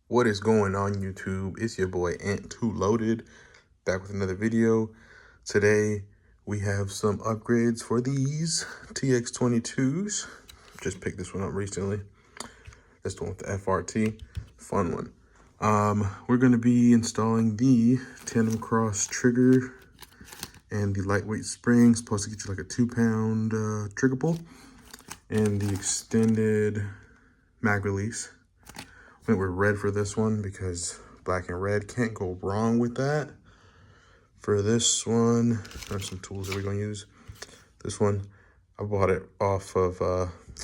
What is going on, YouTube? It's your boy Ant2 Loaded, back with another video. Today we have some upgrades for these TX22s. Just picked this one up recently. That's the one with the FRT. Fun one. We're going to be installing the Tandemkross trigger and the lightweight spring. Supposed to get you like a 2-pound trigger pull, and the extended mag release. I went with red for this one because black and red, can't go wrong with that. For this one, there's some tools that we're gonna use. This one, I bought it off of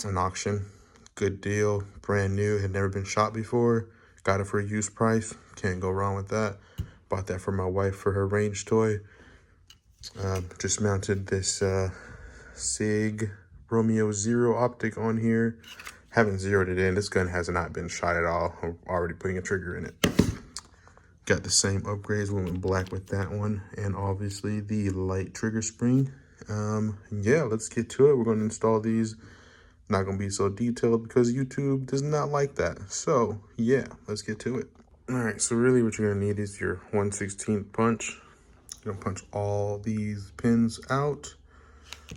an auction. Good deal, brand new, had never been shot before. Got it for a used price, can't go wrong with that. Bought that for my wife for her range toy. Just mounted this SIG Romeo Zero optic on here. Haven't zeroed it in. This gun has not been shot at all. I'm already putting a trigger in it. Got the same upgrades. We went black with that one, and obviously the light trigger spring. Yeah, let's get to it. We're going to install these. Not going to be so detailed because YouTube does not like that. So yeah, let's get to it. All right, so really what you're going to need is your 1/16 punch. You're going to punch all these pins out.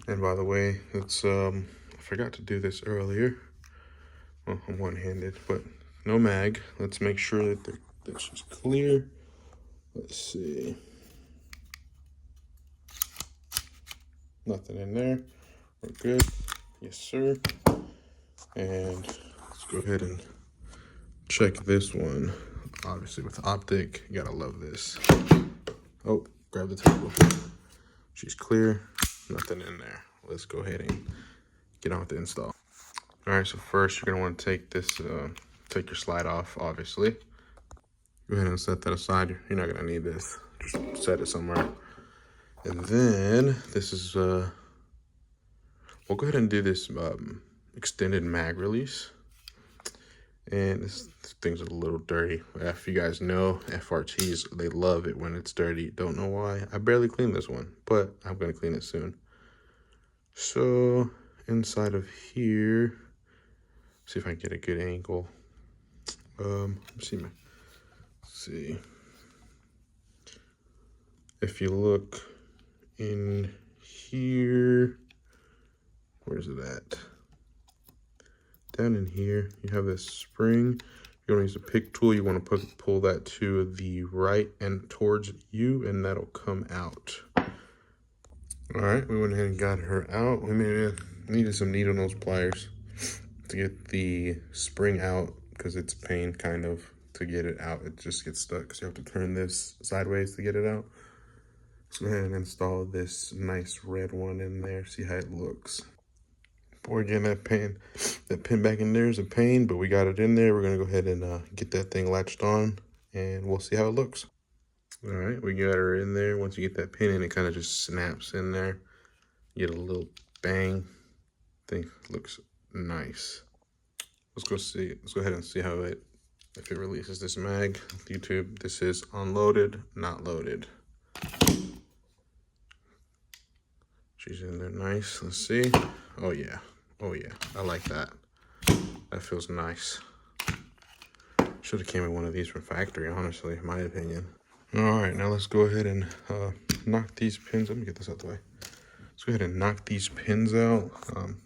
And by the way, it's I forgot to do this earlier. Well, I'm one-handed, but no mag. Let's make sure that this is clear. Let's see. Nothing in there. We're good. Yes, sir. And let's go ahead and check this one. Obviously, with optic, you gotta love this. Oh, grab the table. She's clear. Nothing in there. Let's go ahead and get on with the install. All right, so first you're gonna want to take this, take your slide off, obviously. Go ahead and set that aside. You're not gonna need this. Just set it somewhere. And then this is, we'll go ahead and do this extended mag release. And this thing's a little dirty. If you guys know, FRTs, they love it when it's dirty. Don't know why. I barely cleaned this one, but I'm gonna clean it soon. So inside of here, see if I can get a good angle. Let's see. If you look in here, where's it at? Down in here, you have this spring. You want to use a pick tool. You want to pull that to the right and towards you, and that'll come out. All right, we went ahead and got her out. We needed some needle nose pliers to get the spring out because it's a pain kind of to get it out. It just gets stuck because you have to turn this sideways to get it out. So go ahead and install this nice red one in there. See how it looks. Before getting that pin back in there is a pain, but we got it in there. We're gonna go ahead and get that thing latched on, and we'll see how it looks. All right, we got her in there. Once you get that pin in, it kind of just snaps in there. You get a little bang. Thing looks nice. Let's go ahead and see how if it releases this mag. YouTube, this is unloaded, not loaded. She's in there nice. Let's see. Oh yeah. Oh yeah. I like that. That feels nice. Should have came in one of these from factory, honestly, in my opinion. All right, now let's go ahead and knock these pins. Let me get this out of the way. Let's go ahead and knock these pins out.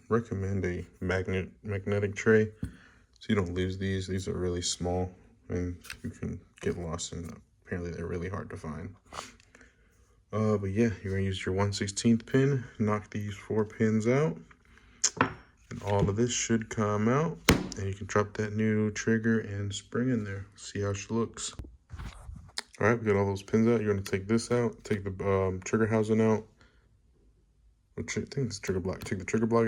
Recommend a magnetic tray so you don't lose these. These are really small and you can get lost, and apparently they're really hard to find. But yeah, you're gonna use your 1/16 pin, knock these 4 pins out, and all of this should come out, and you can drop that new trigger and spring in there. See how she looks. All right, we got all those pins out. You're gonna take this out, take the trigger housing out. I think it's trigger block. Take the trigger block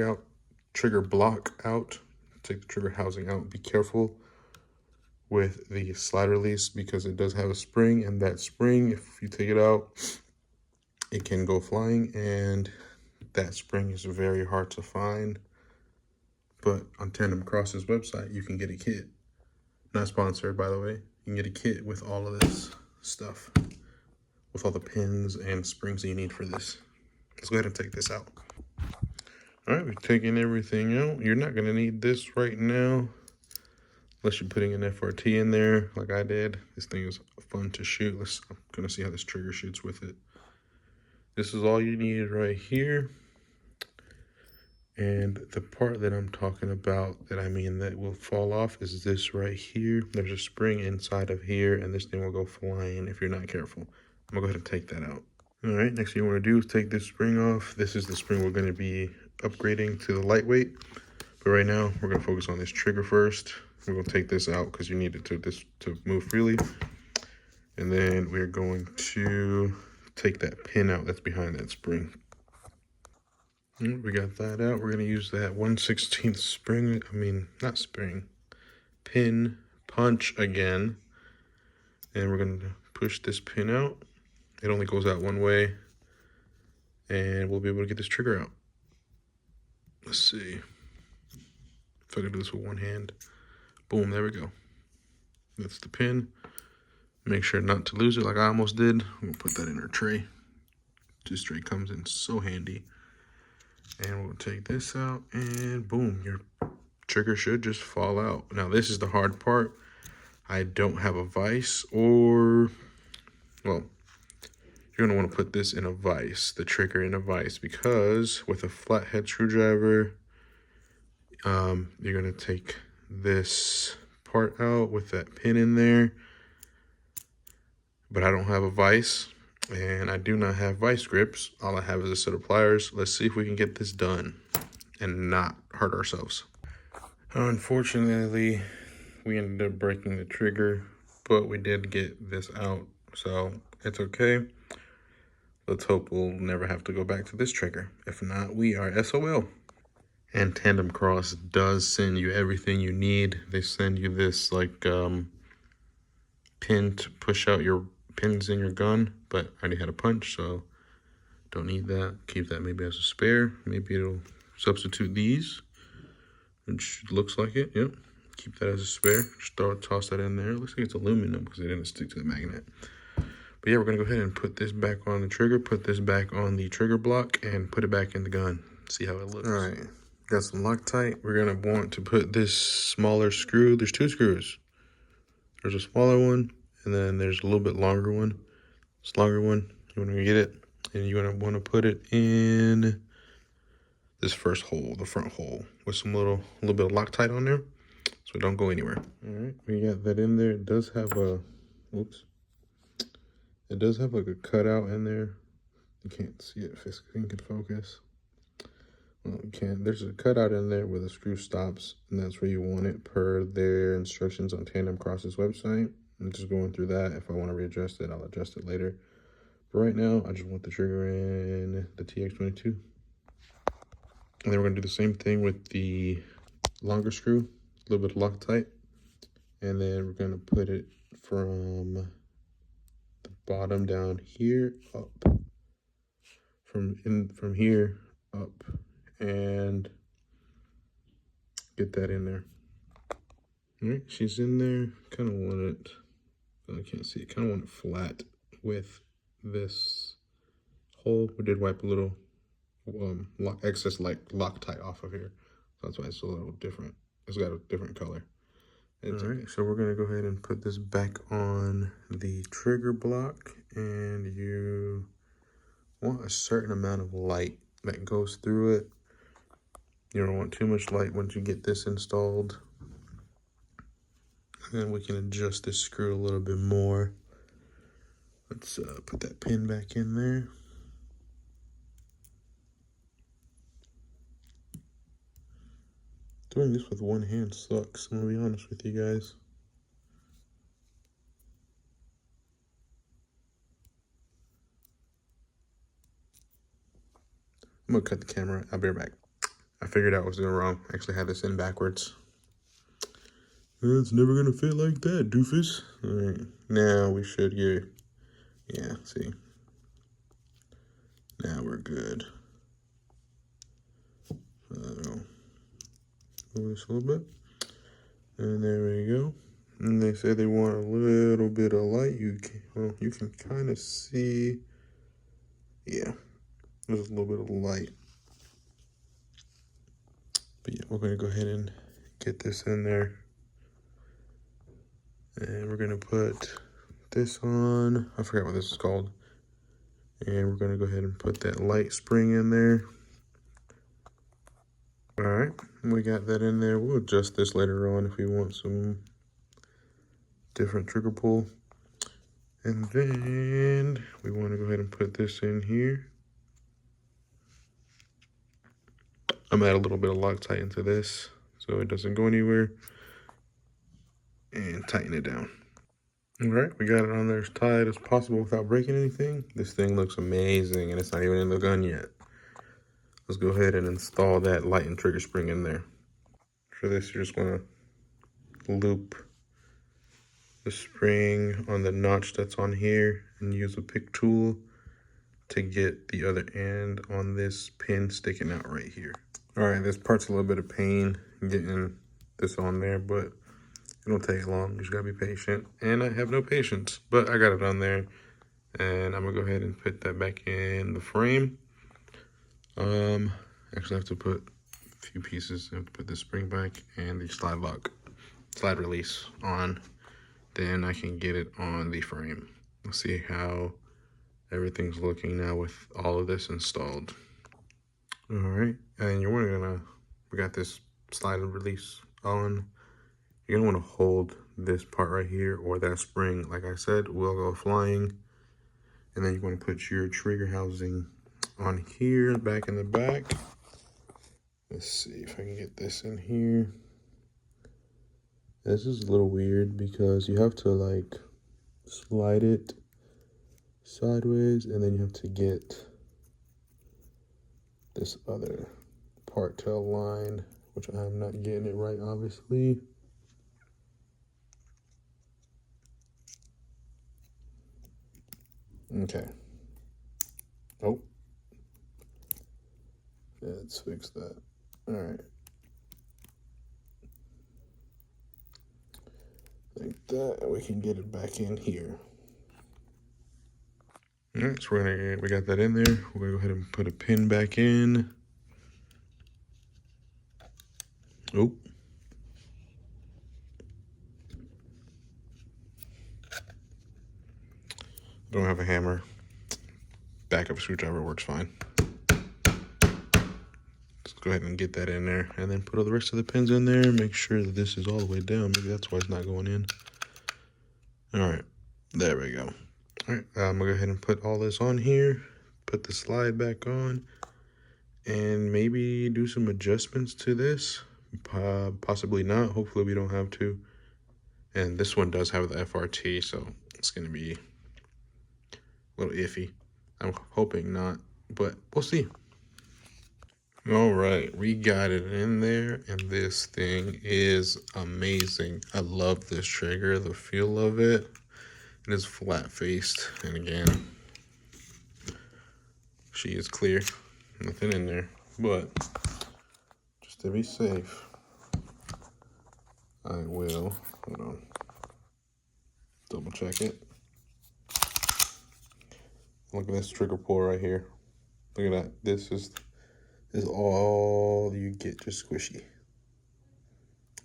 out, take the trigger housing out. Be careful with the slide release because it does have a spring, and that spring, if you take it out, it can go flying, and that spring is very hard to find. But on Tandemkross's website, you can get a kit. Not sponsored, by the way. You can get a kit with all of this stuff, with all the pins and springs that you need for this. Let's go ahead and take this out. All right, we've taken everything out. You're not gonna need this right now. unless you're putting an FRT in there like I did. This thing is fun to shoot. I'm gonna see how this trigger shoots with it. This is all you need right here. And the part that I'm talking about, that I mean that will fall off, is this right here. There's a spring inside of here, and this thing will go flying if you're not careful. I'm gonna go ahead and take that out. All right, next thing you wanna do is take this spring off. This is the spring we're gonna be upgrading to the lightweight. But right now, we're gonna focus on this trigger first. We're gonna take this out because you need it to move freely. And then we're going to take that pin out that's behind that spring. We got that out. We're gonna use that 1/16 spring, not spring, pin punch again. And we're gonna push this pin out. It only goes out one way. And we'll be able to get this trigger out. Let's see if I can do this with one hand. Boom, there we go. That's the pin. Make sure not to lose it like I almost did. I'm gonna put that in our tray. This tray comes in so handy. And we'll take this out, and boom, your trigger should just fall out. Now this is the hard part. I don't have a vise, or, well, you're gonna wanna put this in a vise, the trigger in a vise, because with a flathead screwdriver, you're gonna take this part out with that pin in there. But I don't have a vise, and I do not have vice grips. All I have is a set of pliers. Let's see if we can get this done and not hurt ourselves. Unfortunately, we ended up breaking the trigger, but we did get this out, so it's okay. Let's hope we'll never have to go back to this trigger. If not, we are SOL. And Tandemkross does send you everything you need. They send you this like pin to push out your pins in your gun, but I already had a punch, so don't need that. Keep that maybe as a spare. Maybe it'll substitute these, which looks like it. Yep. Keep that as a spare. Just toss that in there. It looks like it's aluminum because it didn't stick to the magnet. But yeah, we're gonna go ahead and put this back on the trigger, put this back on the trigger block, and put it back in the gun. See how it looks. All right, got some Loctite. We're gonna want to put this smaller screw. There's two screws. There's a smaller one, and then there's a little bit longer one. This longer one, you want to get it, and you're going to want to put it in this first hole, the front hole, with some little bit of Loctite on there, so it don't go anywhere. All right, we got that in there. It does have a, it does have like a cutout in there. You can't see it if this thing can focus. Well, you can't. There's a cutout in there where the screw stops, and that's where you want it per their instructions on Tandemkross's website. I'm just going through that. If I want to readjust it, I'll adjust it later. But right now, I just want the trigger in the TX22. And then we're going to do the same thing with the longer screw, a little bit of Loctite. And then we're going to put it from the bottom down here up. From here up. And get that in there. All right, she's in there. Kind of want it, I can't see it, kind of want it flat with this hole. We did wipe a little excess Loctite off of here. So that's why it's a little different. It's got a different color. All right, so we're gonna go ahead and put this back on the trigger block, and you want a certain amount of light that goes through it. You don't want too much light once you get this installed. And then we can adjust this screw a little bit more. Let's put that pin back in there. Doing this with one hand sucks, I'm gonna be honest with you guys. I'm gonna cut the camera. I'll be right back. I figured out what I was doing wrong. I actually had this in backwards. It's never gonna fit like that, doofus. All right, now we should get, yeah, see. Now we're good. Move this a little bit. And there we go. And they say they want a little bit of light. You can kind of see, yeah, there's a little bit of light. But yeah, we're gonna go ahead and get this in there. And we're gonna put this on. I forgot what this is called. And we're gonna go ahead and put that light spring in there. All right, we got that in there. We'll adjust this later on if we want some different trigger pull. And then we want to go ahead and put this in here. I'm gonna add a little bit of Loctite into this so it doesn't go anywhere. And tighten it down. All right, we got it on there as tight as possible without breaking anything. This thing looks amazing and it's not even in the gun yet. Let's go ahead and install that light and trigger spring in there. For this, you're just gonna loop the spring on the notch that's on here and use a pick tool to get the other end on this pin sticking out right here. All right, this part's a little bit of pain getting this on there, but it don't take long. You just gotta be patient. And I have no patience, but I got it on there. And I'm gonna go ahead and put that back in the frame. Actually I have to put a few pieces. I have to put the spring back and the slide release on. Then I can get it on the frame. Let's see how everything's looking now with all of this installed. All right, and we got this slide and release on. You're gonna wanna hold this part right here or that spring, like I said, will go flying. And then you wanna put your trigger housing on here, back in the back. Let's see if I can get this in here. This is a little weird because you have to like slide it sideways and then you have to get this other part to align, which I'm not getting it right, obviously. Okay. Oh. Yeah, let's fix that. All right. Like that, and we can get it back in here. All right, so we got that in there. We're gonna go ahead and put a pin back in. Oh. Don't have a hammer. Backup screwdriver works fine. Let's go ahead and get that in there and then put all the rest of the pins in there. Make sure that this is all the way down. Maybe that's why it's not going in. All right, there we go. All right, I'm gonna go ahead and put all this on here, put the slide back on, and maybe do some adjustments to this. Possibly not, hopefully we don't have to. And this one does have the FRT, so it's gonna be a little iffy. I'm hoping not, but we'll see. All right, we got it in there, and this thing is amazing. I love this trigger, the feel of it. It is flat-faced, and again, she is clear, nothing in there. But just to be safe, I will, hold on, double check it. Look at this trigger pull right here. Look at that. This is all you get, just squishy.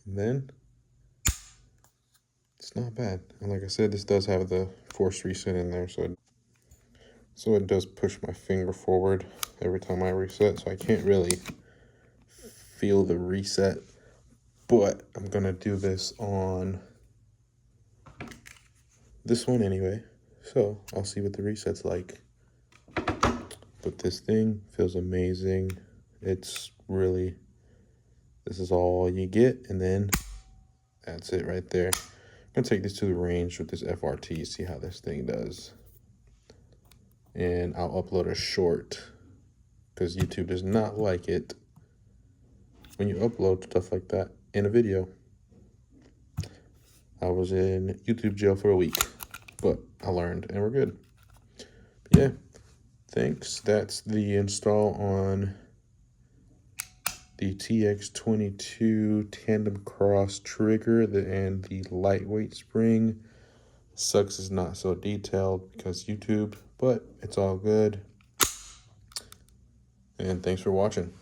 And then it's not bad. And like I said, this does have the force reset in there, so it does push my finger forward every time I reset, so I can't really feel the reset. But I'm gonna do this on this one anyway, so I'll see what the reset's like. But this thing feels amazing. It's really, this is all you get, and then that's it right there. I'm gonna take this to the range with this FRT, see how this thing does. And I'll upload a short, because YouTube does not like it when you upload stuff like that in a video. I was in YouTube jail for a week, but I learned and we're good. But yeah, thanks. That's the install on the TX22 Tandemkross trigger and the lightweight spring. Sucks it's not so detailed because YouTube, but it's all good. And thanks for watching.